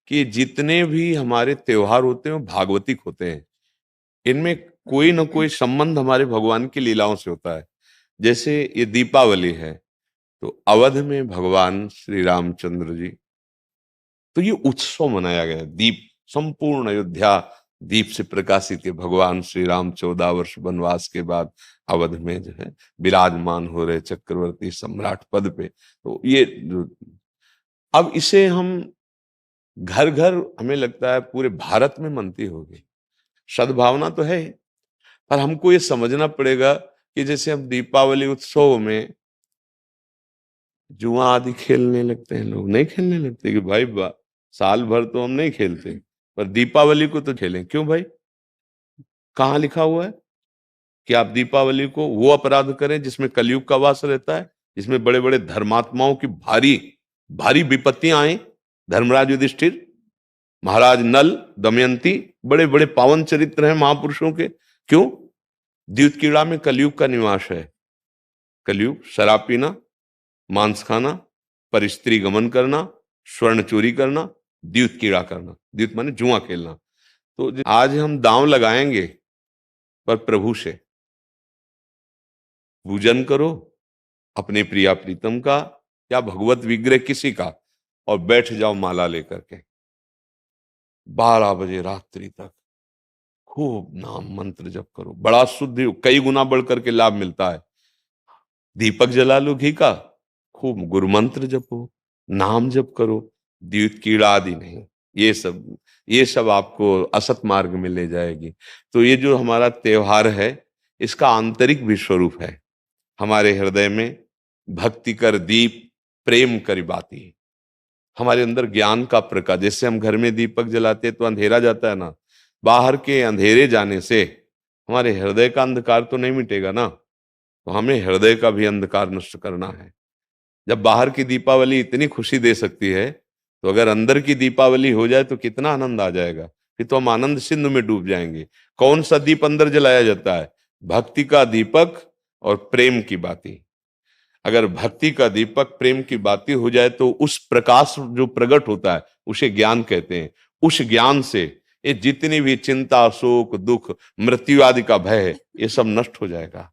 कि जितने भी हमारे त्योहार होते हैं वो भागवतिक होते हैं। इनमें कोई ना कोई संबंध हमारे भगवान की लीलाओं से होता है। जैसे ये दीपावली है, तो अवध में भगवान श्री रामचंद्र जी, तो ये उत्सव मनाया गया है। दीप, संपूर्ण अयोध्या दीप से प्रकाशित है। भगवान श्री राम 14 वर्ष वनवास के बाद अवध में जो है विराजमान हो रहे चक्रवर्ती सम्राट पद पे। तो ये अब इसे हम घर घर, हमें लगता है पूरे भारत में मनती होगी। सद्भावना तो है, पर हमको ये समझना पड़ेगा कि जैसे हम दीपावली उत्सव में जुआ आदि खेलने लगते हैं, लोग नहीं खेलने लगते कि भाई साल भर तो हम नहीं खेलते, पर दीपावली को तो खेलें। क्यों भाई? कहाँ लिखा हुआ है कि आप दीपावली को वो अपराध करें जिसमें कलयुग का वास रहता है, जिसमें बड़े बड़े धर्मात्माओं की भारी भारी विपत्तियां आए। धर्मराज युधिष्ठिर, महाराज नल, दमयंती, बड़े बड़े पावन चरित्र हैं महापुरुषों के। क्यों? द्यूत कीड़ा में कलयुग का निवास है। कलयुग शराब पीना, मांस खाना, पर स्त्री गमन करना, स्वर्ण चोरी करना, द्यूत कीड़ा करना। द्यूत माने जुआ खेलना। तो आज हम दांव लगाएंगे, पर प्रभु से पूजन करो, अपने प्रिया प्रीतम का या भगवत विग्रह किसी का, और बैठ जाओ माला लेकर के 12 बजे रात्रि तक खूब नाम मंत्र जप करो। बड़ा शुद्ध, कई गुना बढ़ करके लाभ मिलता है। दीपक जला लो घी का, खूब गुरु मंत्र जपो, नाम जप करो, द्यूत कीड़ा आदि नहीं। ये सब आपको असत मार्ग में ले जाएगी। तो ये जो हमारा त्योहार है, इसका आंतरिक भी स्वरूप है। हमारे हृदय में भक्ति कर दीप, प्रेम करी बाती। हमारे अंदर ज्ञान का प्रकाश। जैसे हम घर में दीपक जलाते हैं तो अंधेरा जाता है ना, बाहर के अंधेरे जाने से हमारे हृदय का अंधकार तो नहीं मिटेगा ना। तो हमें हृदय का भी अंधकार नष्ट करना है। जब बाहर की दीपावली इतनी खुशी दे सकती है, तो अगर अंदर की दीपावली हो जाए तो कितना आनंद आ जाएगा। फिर तो हम आनंद सिंधु में डूब जाएंगे। कौन सा दीप अंदर जलाया जाता है? भक्ति का दीपक और प्रेम की बाती। अगर भक्ति का दीपक, प्रेम की बाती हो जाए तो उस प्रकाश जो प्रकट होता है उसे ज्ञान कहते हैं। उस ज्ञान से ये जितनी भी चिंता, शोक, दुख, मृत्यु आदि का भय है, ये सब नष्ट हो जाएगा।